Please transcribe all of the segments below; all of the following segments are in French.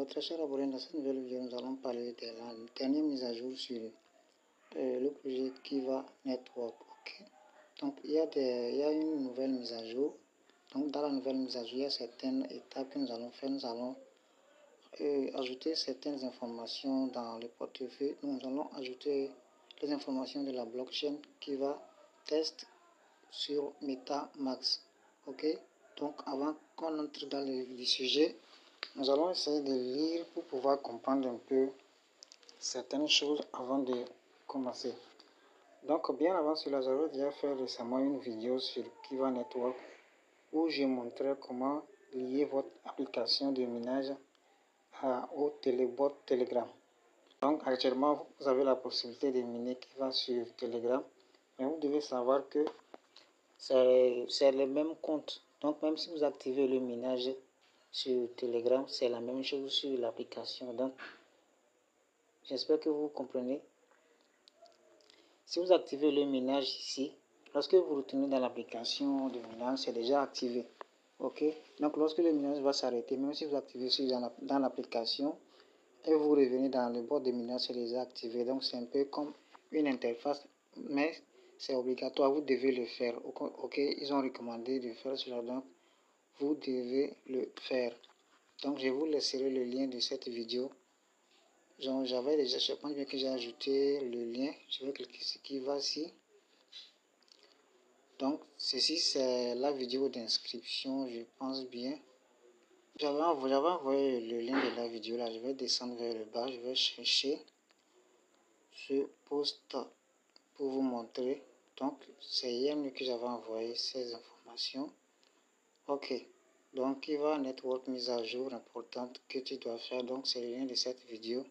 Alors très chers abonnés, dans cette nouvelle vidéo, nous allons parler de la dernière mise à jour sur le projet Kiva Network. Ok. Donc il y a une nouvelle mise à jour. Donc dans la nouvelle mise à jour, il y a certaines étapes que nous allons faire. Nous allons ajouter certaines informations dans le portefeuille. Nous allons ajouter les informations de la blockchain Kiva Test sur MetaMask. Ok. Donc avant qu'on entre dans le vif du sujet, nous allons essayer de lire pour pouvoir comprendre un peu certaines choses avant de commencer. Donc bien avant cela, j'avais déjà fait récemment une vidéo sur Kiva Network où je montrais comment lier votre application de minage au Telebot Telegram. Donc actuellement, vous avez la possibilité de miner Kiva sur Telegram, mais vous devez savoir que c'est le même compte. Donc même si vous activez le minage sur Telegram, c'est la même chose sur l'application. Donc j'espère que vous comprenez. Si vous activez le minage ici, lorsque vous retournez dans l'application de minage, c'est déjà activé. Ok. Donc lorsque le minage va s'arrêter, même si vous activez dans l'application et vous revenez dans le bord de minage, c'est déjà activé. Donc c'est un peu comme une interface, mais c'est obligatoire, vous devez le faire. Ok, ils ont recommandé de faire cela, donc vous devez le faire. Donc je vous laisserai le lien de cette vidéo. J'avais déjà, je pense bien que j'ai ajouté le lien. Je vais cliquer sur qui va ici. Donc ceci c'est la vidéo d'inscription, je pense bien. J'avais envoyé le lien de la vidéo là. Je vais descendre vers le bas, je vais chercher ce post pour vous montrer. Donc c'est hier que j'avais envoyé ces informations. Ok. Donc Kiva Network mise à jour importante que tu dois faire. Donc c'est le lien de cette vidéo.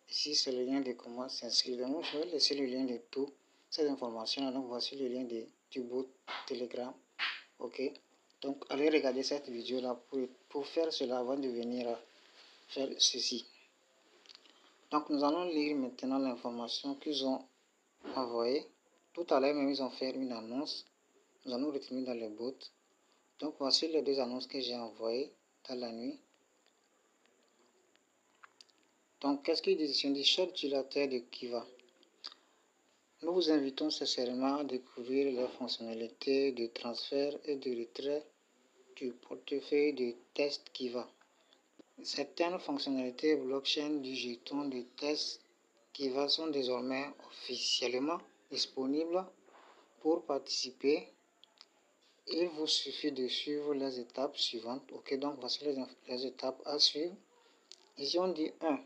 Ici c'est le lien de comment s'inscrire. Donc je vais laisser le lien de toutes ces informations. Donc voici le lien du bot Telegram. Ok. Donc allez regarder cette vidéo là pour faire cela avant de venir faire ceci. Donc nous allons lire maintenant l'information qu'ils ont envoyée. Tout à l'heure même ils ont fait une annonce. Nous allons retourner dans le bot. Donc voici les deux annonces que j'ai envoyées dans la nuit. Donc qu'est-ce qu'ils disent? Ils disent chers utilisateurs de Kiva. Nous vous invitons sincèrement à découvrir les fonctionnalités de transfert et de retrait du portefeuille de test Kiva. Certaines fonctionnalités blockchain du jeton de test Kiva sont désormais officiellement disponibles. Pour participer, il vous suffit de suivre les étapes suivantes. Ok, donc voici les étapes à suivre. Ici on dit 1.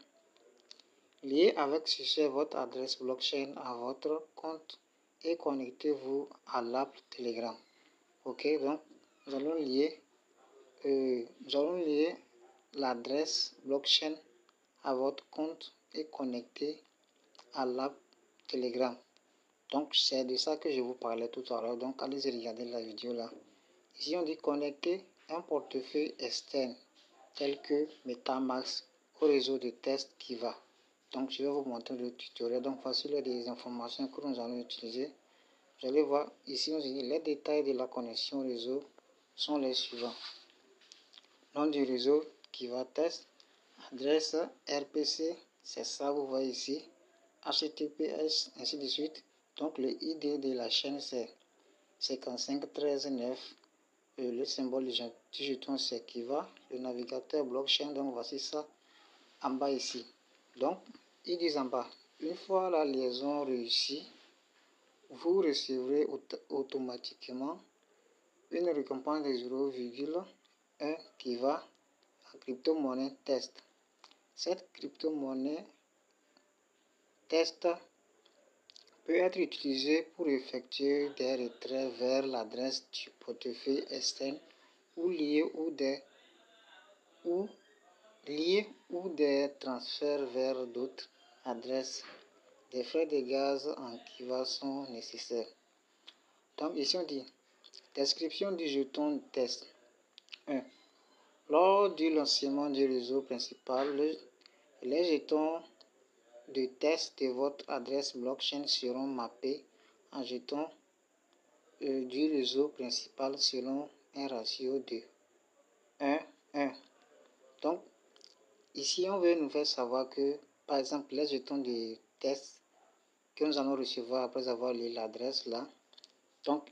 Liez avec succès votre adresse blockchain à votre compte et connectez-vous à l'app Telegram. Ok, donc nous allons lier l'adresse blockchain à votre compte et connecter à l'app Telegram. Donc c'est de ça que je vous parlais tout à l'heure. Donc allez regarder la vidéo là. Ici on dit connecter un portefeuille externe tel que MetaMask au réseau de test Kiva. Donc je vais vous montrer le tutoriel. Donc voici les informations que nous allons utiliser. Vous allez voir ici on dit les détails de la connexion réseau sont les suivants. Nom du réseau Kiva Test, adresse RPC, c'est ça vous voyez ici, HTTPS, ainsi de suite. Donc le ID de la chaîne c'est 5513.9. Le symbole du jeton c'est Kiva, le navigateur blockchain. Donc voici ça en bas ici. Donc ils disent en bas, une fois la liaison réussie, vous recevrez automatiquement une récompense de 0,1 Kiva en crypto-monnaie test. Cette crypto-monnaie test peut être utilisée pour effectuer des retraits vers l'adresse du portefeuille externe ou liés ou des transferts vers d'autres adresses. Des frais de gaz en Kiva sont nécessaires. Donc ici on dit description du jeton test. 1. Lors du lancement du réseau principal, les jetons de test de votre adresse blockchain seront mappés en jetons du réseau principal selon un ratio de 1:1. Donc Ici, on veut nous faire savoir que, par exemple, les jetons de test que nous allons recevoir après avoir lu l'adresse là, donc,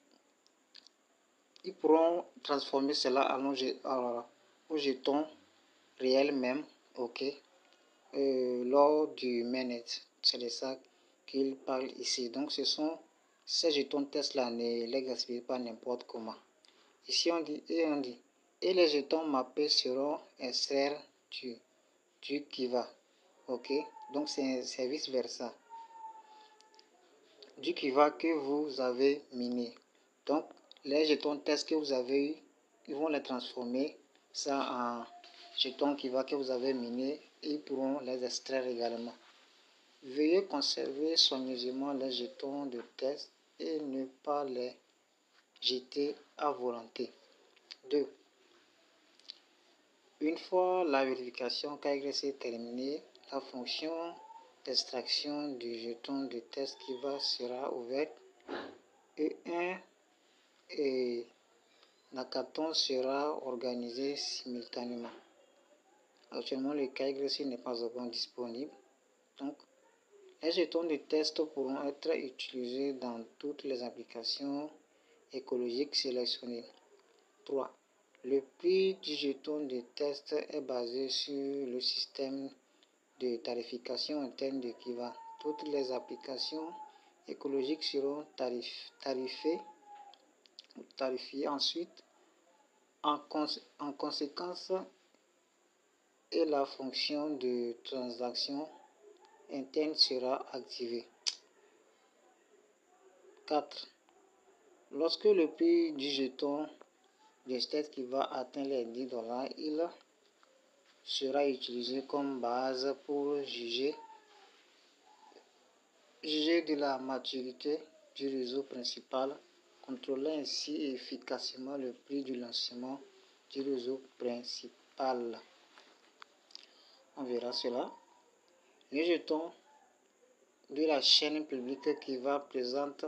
ils pourront transformer cela au jeton réel même, ok, lors du mainnet. C'est de ça qu'il parle ici. Donc, ces jetons test là, ne les gaspillez pas n'importe comment. Ici, on dit, et les jetons mappés seront extraits du Kiva. Ok, donc c'est vice versa. Du Kiva que vous avez miné. Donc, les jetons test que vous avez eu, ils vont les transformer ça en jetons Kiva que vous avez miné et ils pourront les extraire également. Veuillez conserver soigneusement les jetons de test et ne pas les jeter à volonté. 2. Une fois la vérification KYC est terminée, la fonction d'extraction du jeton de test Kiva sera ouverte et un hackathon sera organisé simultanément. Actuellement, le KYC n'est pas encore disponible. Donc, les jetons de test pourront être utilisés dans toutes les applications écologiques sélectionnées. 3. Le prix du jeton de test est basé sur le système de tarification interne de Kiva. Toutes les applications écologiques seront tarifiées ensuite. En conséquence, et la fonction de transaction interne sera activée. 4. Lorsque le prix du jeton de test Kiva atteint les $10, il sera utilisé comme base pour juger de la maturité du réseau principal, contrôler ainsi efficacement le prix du lancement du réseau principal. On verra cela. Le jeton de la chaîne publique Kiva présente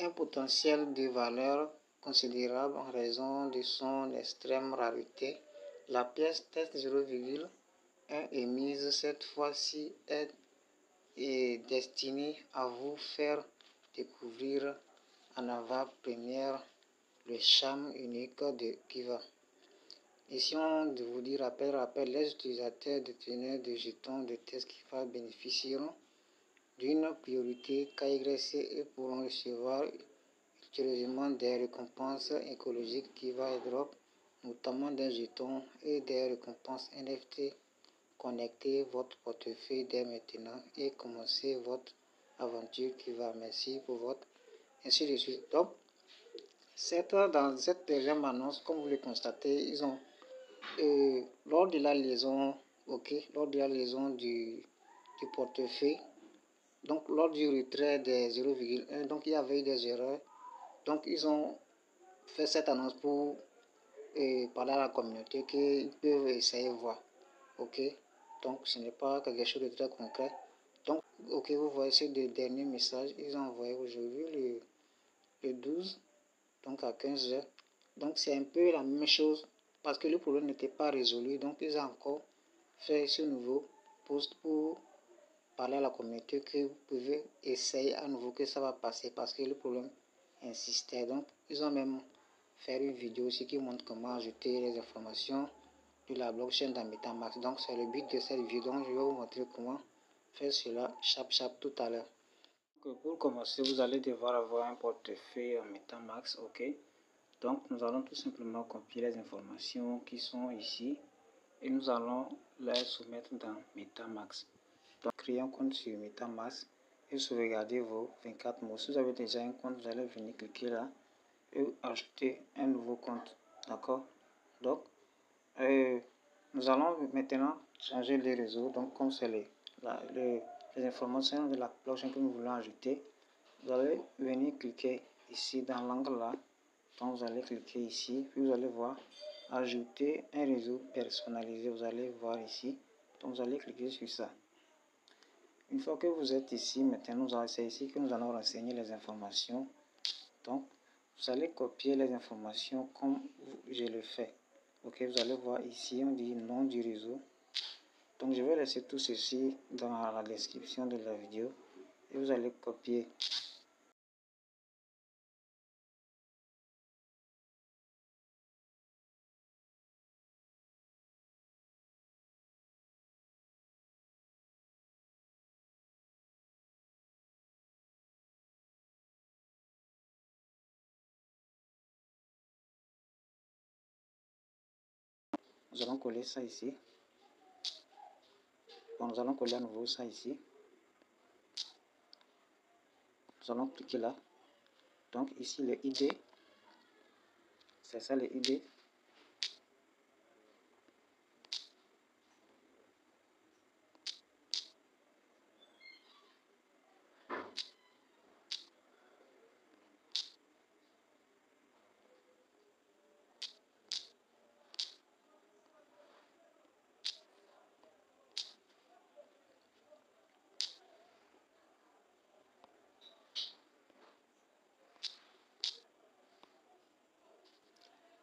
un potentiel de valeur considérable en raison de son extrême rareté. La pièce test 0,1 émise cette fois-ci est destinée à vous faire découvrir en avant-première le charme unique de Kiva. Ici, on vous dit rappel, les utilisateurs déteneurs de jetons de test Kiva bénéficieront d'une priorité KYC et pourront recevoir ultérieurement des récompenses écologiques Kiva Airdrop, notamment des jetons et des récompenses NFT. Connectez votre portefeuille dès maintenant et commencez votre aventure Kiva. Merci pour votre ainsi de suite. Donc, dans cette deuxième annonce, comme vous le constatez, ils ont lors de la liaison, du portefeuille, donc lors du retrait des 0,1, donc il y avait eu des erreurs. Donc ils ont fait cette annonce pour parler à la communauté qu'ils peuvent essayer de voir. Ok, donc ce n'est pas quelque chose de très concret. Donc, ok, vous voyez ce dernier message, ils ont envoyé aujourd'hui le 12, donc à 15h. Donc c'est un peu la même chose parce que le problème n'était pas résolu. Donc ils ont encore fait ce nouveau post pour parler à la communauté que vous pouvez essayer à nouveau que ça va passer parce que le problème insistait. Donc ils ont même fait une vidéo aussi qui montre comment ajouter les informations de la blockchain dans MetaMask. Donc c'est le but de cette vidéo. Donc je vais vous montrer comment faire cela chap tout à l'heure. Pour commencer, vous allez devoir avoir un portefeuille en MetaMask, ok. Donc nous allons tout simplement copier les informations qui sont ici et nous allons les soumettre dans MetaMask. Donc créez un compte sur MetaMask et sauvegardez vos 24 mots. Si vous avez déjà un compte, vous allez venir cliquer là et ajouter un nouveau compte. D'accord. Donc nous allons maintenant changer les réseaux. Donc comme c'est les informations de la blockchain que nous voulons ajouter, vous allez venir cliquer ici dans l'angle là. Donc vous allez cliquer ici, puis vous allez voir ajouter un réseau personnalisé. Vous allez voir ici. Donc vous allez cliquer sur ça. Une fois que vous êtes ici, maintenant c'est ici que nous allons renseigner les informations. Donc vous allez copier les informations comme je le fais. Ok, vous allez voir ici, on dit nom du réseau. Donc je vais laisser tout ceci dans la description de la vidéo et vous allez copier. Nous allons coller ça ici. Bon, nous allons coller à nouveau ça ici. Nous allons cliquer là. Donc ici le ID. C'est ça le ID.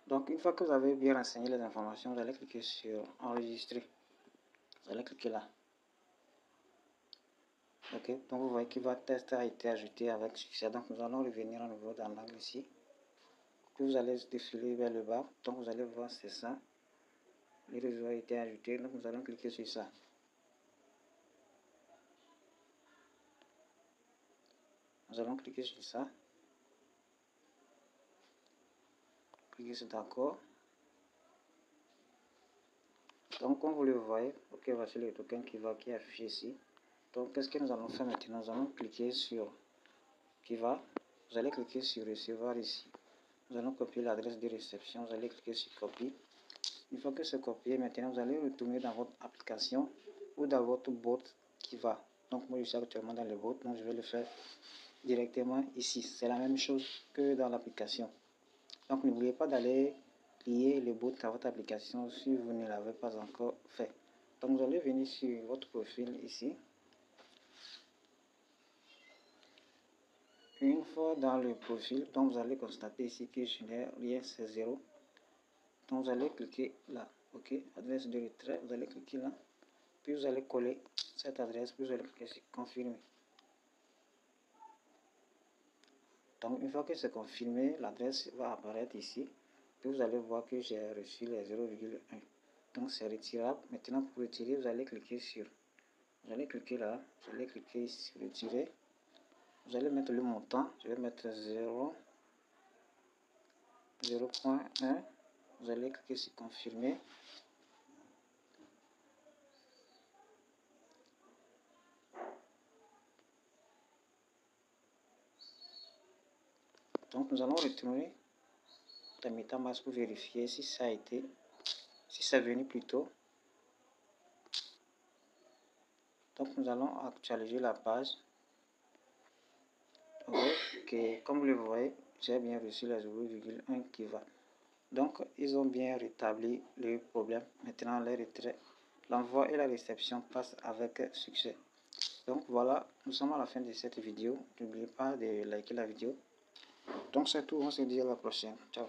Donc une fois que vous avez bien renseigné les informations, vous allez cliquer sur enregistrer. Vous allez cliquer là. Ok, donc vous voyez que votre test a été ajouté avec succès. Donc nous allons revenir à nouveau dans l'angle ici. Puis vous allez défiler vers le bas. Donc vous allez voir, c'est ça. Le réseau a été ajouté. Donc nous allons cliquer sur ça. Nous allons cliquer sur ça. Cliquez sur d'accord. Donc comme vous le voyez, ok, voici le token qui est affiché ici. Donc qu'est-ce que nous allons faire maintenant? Nous allons cliquer sur Kiva. Vous allez cliquer sur recevoir ici. Nous allons copier l'adresse de réception. Vous allez cliquer sur copie. Une fois que c'est copié, maintenant vous allez retourner dans votre application ou dans votre bot Kiva. Donc moi je suis actuellement dans le bot, donc je vais le faire directement ici. C'est la même chose que dans l'application. Donc n'oubliez pas d'aller lier le bot à votre application si vous ne l'avez pas encore fait. Donc vous allez venir sur votre profil ici. Une fois dans le profil, donc vous allez constater ici que je n'ai rien, c'est 0. Donc vous allez cliquer là, ok, adresse de retrait, vous allez cliquer là, puis vous allez coller cette adresse, puis vous allez cliquer sur confirmer. Donc une fois que c'est confirmé, l'adresse va apparaître ici, puis vous allez voir que j'ai reçu les 0,1. Donc c'est retirable. Maintenant pour retirer, vous allez cliquer sur, vous allez cliquer là, vous allez cliquer sur retirer, vous allez mettre le montant, je vais mettre 0.1, vous allez cliquer sur confirmer. Donc nous allons retourner dans MetaMask pour vérifier si ça a été, si c'est venu plus tôt. Donc nous allons actualiser la page. Ok, comme vous le voyez, j'ai bien reçu les 0,1 qui va. Donc ils ont bien rétabli le problème. Maintenant les retraits, l'envoi et la réception passent avec succès. Donc voilà, nous sommes à la fin de cette vidéo. N'oubliez pas de liker la vidéo. Donc c'est tout, on se dit à la prochaine. Ciao.